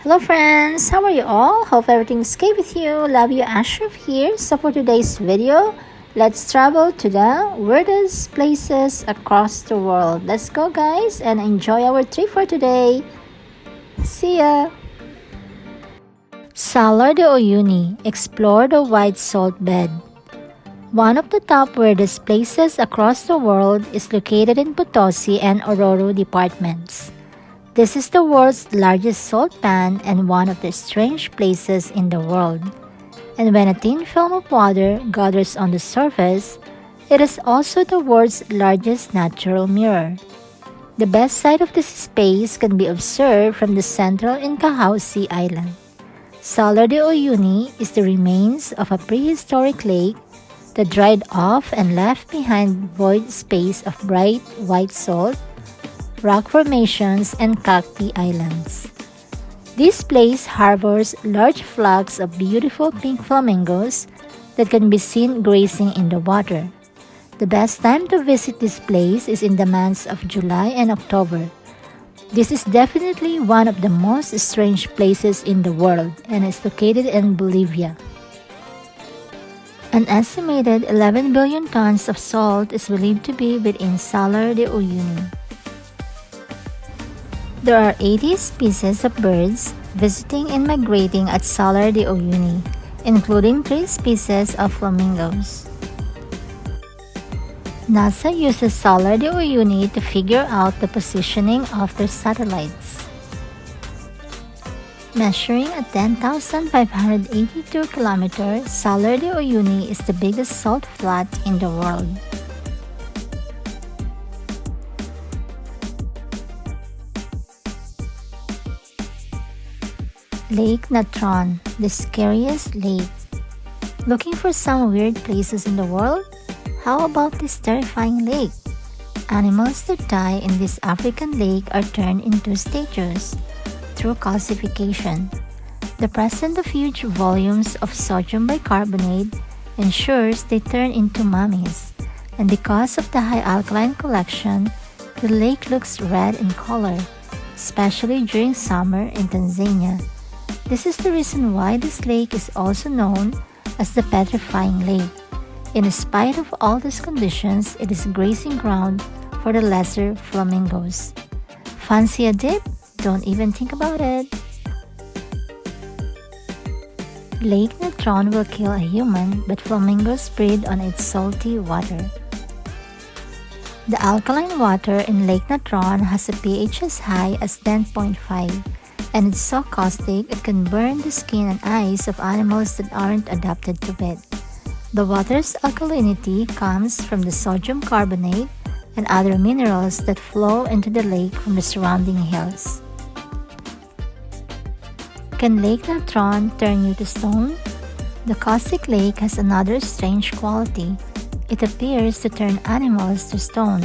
Hello friends, how are you all? Hope everything's okay with you. Love you, Ashraf here. So for today's video, let's travel to the weirdest places across the world. Let's go guys and enjoy our trip for today. See ya! Salar de Uyuni, explore the white salt bed. One of the top weirdest places across the world is located in Potosi and Oruro departments. This is the world's largest salt pan and one of the strange places in the world. And when a thin film of water gathers on the surface, it is also the world's largest natural mirror. The best side of this space can be observed from the central Incahausi Island. Salar de Uyuni is the remains of a prehistoric lake that dried off and left behind void space of bright white salt, rock formations, and cacti islands. This place harbors large flocks of beautiful pink flamingos that can be seen grazing in the water. The best time to visit this place is in the months of July and October. This is definitely one of the most strange places in the world and is located in Bolivia. An estimated 11 billion tons of salt is believed to be within Salar de Uyuni. There are 80 species of birds visiting and migrating at Salar de Uyuni, including 3 species of flamingos. NASA uses Salar de Uyuni to figure out the positioning of their satellites. Measuring at 10,582 kilometers, Salar de Uyuni is the biggest salt flat in the world. Lake Natron, the scariest lake. Looking for some weird places in the world? How about this terrifying lake? Animals that die in this African lake are turned into statues through calcification. The presence of huge volumes of sodium bicarbonate ensures they turn into mummies, and because of the high alkaline collection, the lake looks red in color, especially during summer in Tanzania. This is the reason why this lake is also known as the petrifying lake. In spite of all these conditions, it is grazing ground for the lesser flamingos. Fancy a dip? Don't even think about it. Lake Natron will kill a human, but flamingos breed on its salty water. The alkaline water in Lake Natron has a pH as high as 10.5. And it's so caustic it can burn the skin and eyes of animals that aren't adapted to it. The water's alkalinity comes from the sodium carbonate and other minerals that flow into the lake from the surrounding hills. Can Lake Natron turn you to stone? The caustic lake has another strange quality. It appears to turn animals to stone.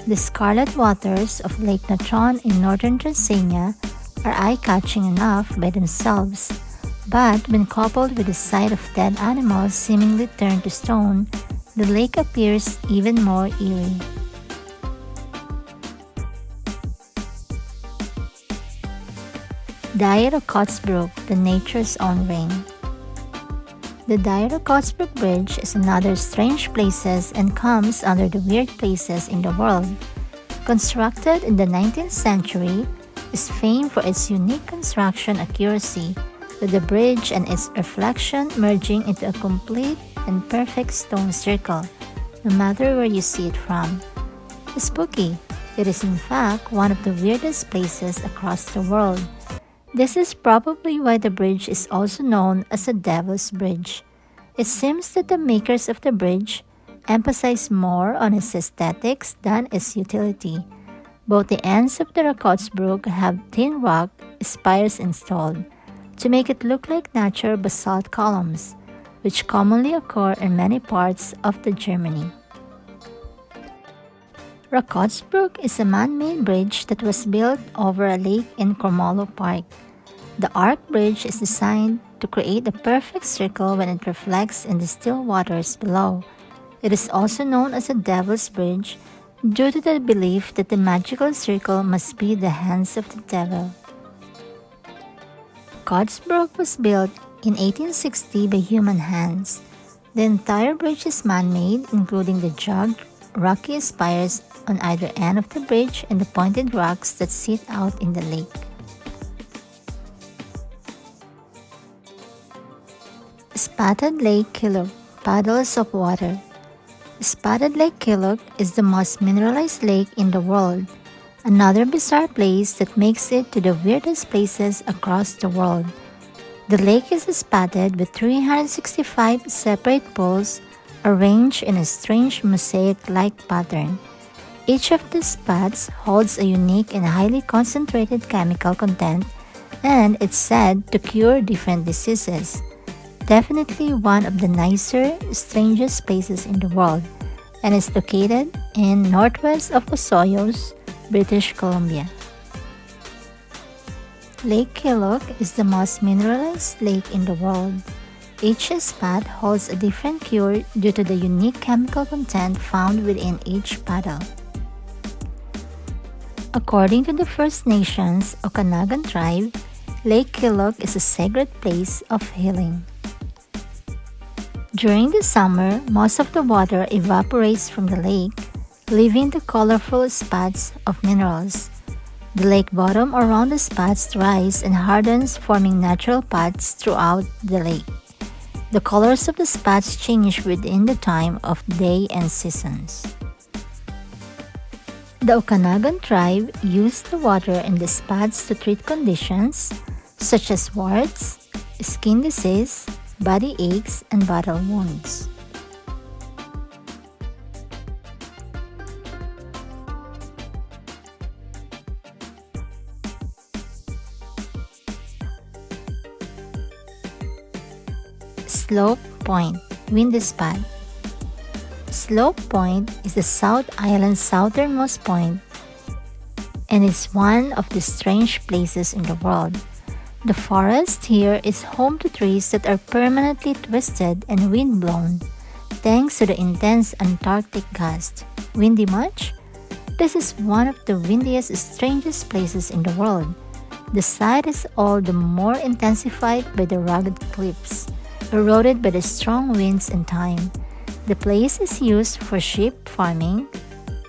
The scarlet waters of Lake Natron in northern Tanzania are eye-catching enough by themselves, but when coupled with the sight of dead animals seemingly turned to stone, the lake appears even more eerie. RAKOTXBRUCK, the nature's own rain. The RAKOTXBRUCK Bridge is another strange place and comes under the weird places in the world. Constructed in the 19th century, is famed for its unique construction accuracy, with the bridge and its reflection merging into a complete and perfect stone circle, no matter where you see it from. Spooky, it is in fact one of the weirdest places across the world. This is probably why the bridge is also known as a Devil's Bridge. It seems that the makers of the bridge emphasize more on its aesthetics than its utility. Both the ends of the RAKOTXBRUCK have thin rock spires installed to make it look like natural basalt columns, which commonly occur in many parts of Germany. RAKOTXBRUCK is a man-made bridge that was built over a lake in Cormolo Park. The arch bridge is designed to create a perfect circle when it reflects in the still waters below. It is also known as a Devil's Bridge due to the belief that the magical circle must be the hands of the devil. RAKOTXBRUCK was built in 1860 by human hands. The entire bridge is man-made, including the jagged, rocky spires on either end of the bridge and the pointed rocks that sit out in the lake. Spotted Lake KHILUK, Puddles of Water. Spotted Lake KHILUK is the most mineralized lake in the world, another bizarre place that makes it to the weirdest places across the world. The lake is spotted with 365 separate pools arranged in a strange mosaic-like pattern. Each of the spots holds a unique and highly concentrated chemical content, and it's said to cure different diseases. Definitely one of the nicer, strangest places in the world, and is located in northwest of Osoyoos, British Columbia. Lake KHILUK is the most mineralized lake in the world. Each spot holds a different cure due to the unique chemical content found within each puddle. According to the First Nations Okanagan tribe, Lake KHILUK is a sacred place of healing. During the summer, most of the water evaporates from the lake, leaving the colorful spots of minerals. The lake bottom around the spots dries and hardens, forming natural paths throughout the lake. The colors of the spots change within the time of day and seasons. The Okanagan tribe used the water in the spots to treat conditions such as warts, skin disease, body aches, and battle wounds. Slope Point, Windy Spot. Slope Point is the South Island's southernmost point and is one of the strange places in the world. The forest here is home to trees that are permanently twisted and wind-blown, thanks to the intense Antarctic gust. Windy much? This is one of the windiest, strangest places in the world. The sight is all the more intensified by the rugged cliffs, eroded by the strong winds and time. The place is used for sheep farming,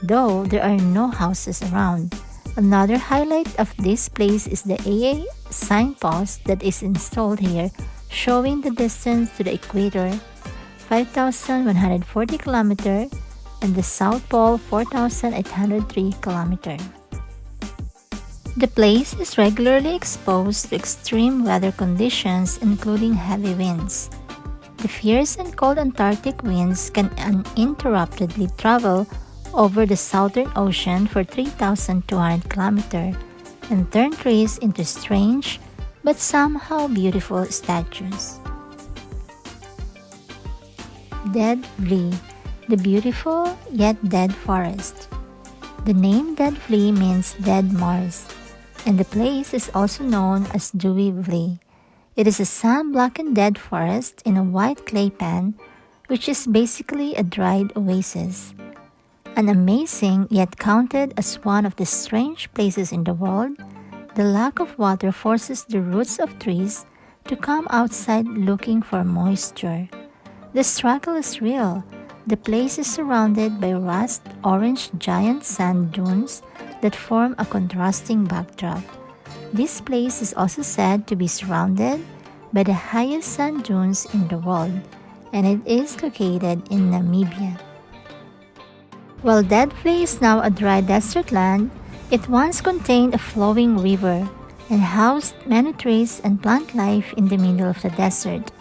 though there are no houses around. Another highlight of this place is the AA signpost that is installed here, showing the distance to the equator, 5,140 km, and the South Pole, 4,803 km. The place is regularly exposed to extreme weather conditions, including heavy winds. The fierce and cold Antarctic winds can uninterruptedly travel over the Southern Ocean for 3,200 km and turn trees into strange but somehow beautiful statues. Dead Flea, the beautiful yet dead forest. The name Dead Flea means dead Mars, and the place is also known as Dewy Flea. It is a sun-blackened dead forest in a white clay pan, which is basically a dried oasis. An amazing yet counted as one of the strange places in the world, the lack of water forces the roots of trees to come outside looking for moisture. The struggle is real. The place is surrounded by rust-orange giant sand dunes that form a contrasting backdrop. This place is also said to be surrounded by the highest sand dunes in the world, and it is located in Namibia. While Dead Flea is now a dry desert land, it once contained a flowing river and housed many trees and plant life in the middle of the desert.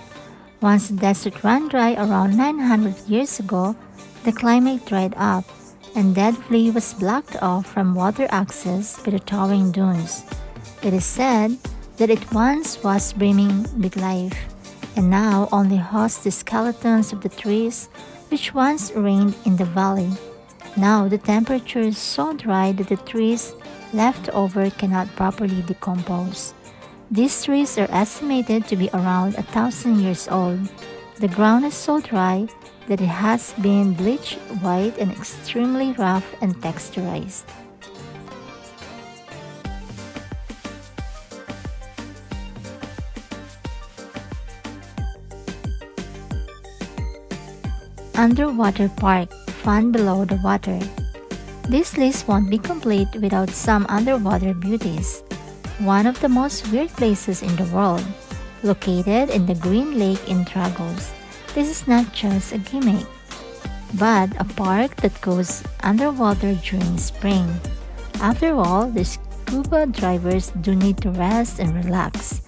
Once the desert ran dry around 900 years ago, the climate dried up, and Dead Flea was blocked off from water access by the towering dunes. It is said that it once was brimming with life, and now only hosts the skeletons of the trees which once reigned in the valley. Now the temperature is so dry that the trees left over cannot properly decompose. These trees are estimated to be around 1,000 years old. The ground is so dry that it has been bleached white and extremely rough and texturized. Underwater Park, Fun Below the Water. This list won't be complete without some underwater beauties. One of the most weird places in the world, located in the Green Lake in Tragos. This is not just a gimmick, but a park that goes underwater during spring. After all, the scuba divers do need to rest and relax.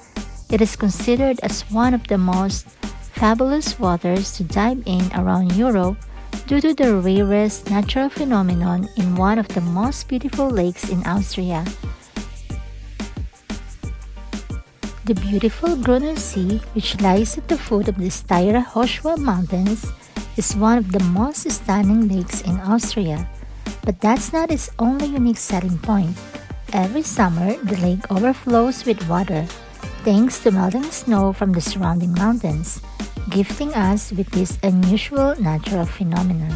It is considered as one of the most fabulous waters to dive in around Europe due to the rarest natural phenomenon in one of the most beautiful lakes in Austria. The beautiful Gruner Sea, which lies at the foot of the Steyr Hochschwab Mountains, is one of the most stunning lakes in Austria. But that's not its only unique selling point. Every summer, the lake overflows with water, thanks to melting snow from the surrounding mountains, gifting us with this unusual natural phenomenon.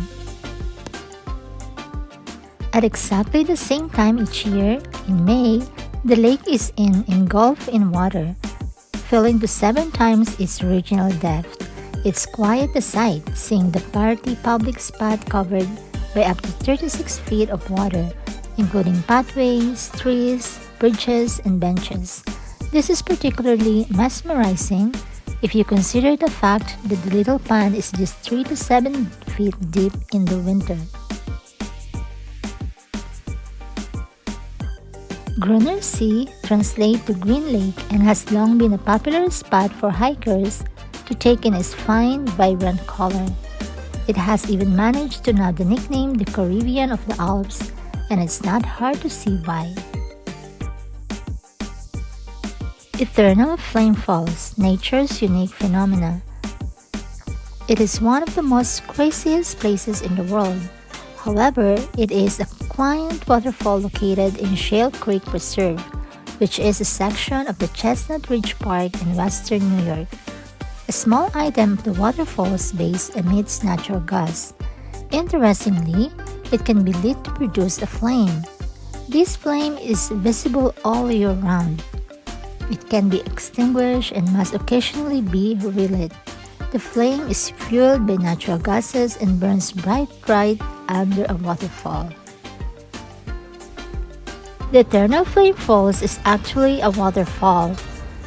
At exactly the same time each year, in May, the lake is engulfed in water, filling to 7 times its original depth. It's quite a sight, seeing the party public spot covered by up to 36 feet of water, including pathways, trees, bridges, and benches. This is particularly mesmerizing if you consider the fact that the little pond is just 3 to 7 feet deep in the winter. Gruner Sea translates to Green Lake and has long been a popular spot for hikers to take in its fine, vibrant color. It has even managed to nab the nickname the Caribbean of the Alps, and it's not hard to see why. Eternal Flame Falls, nature's unique phenomena. It is one of the most craziest places in the world. However, it is a quiet waterfall located in Shale Creek Preserve, which is a section of the Chestnut Ridge Park in western New York. A small item of the waterfall's base emits natural gas. Interestingly, it can be lit to produce a flame. This flame is visible all year round. It can be extinguished and must occasionally be relit. The flame is fueled by natural gases and burns bright under a waterfall. The Eternal Flame Falls is actually a waterfall.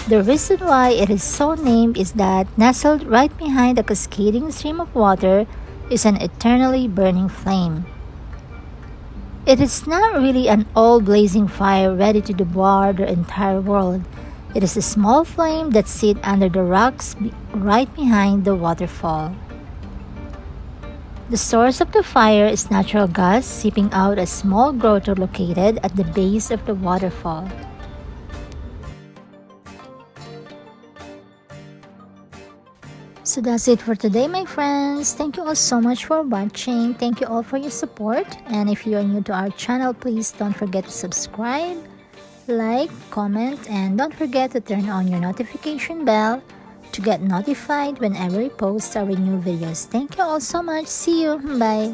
The reason why it is so named is that nestled right behind a cascading stream of water is an eternally burning flame. It is not really an all-blazing fire ready to devour the entire world. It is a small flame that sits under the rocks right behind the waterfall. The source of the fire is natural gas seeping out a small grotto located at the base of the waterfall. So that's it for today, my friends. Thank you all so much for watching. Thank you all for your support. And if you are new to our channel, please don't forget to subscribe, like, comment, and don't forget to turn on your notification bell to get notified whenever we post our new videos. Thank you all so much. See you. Bye.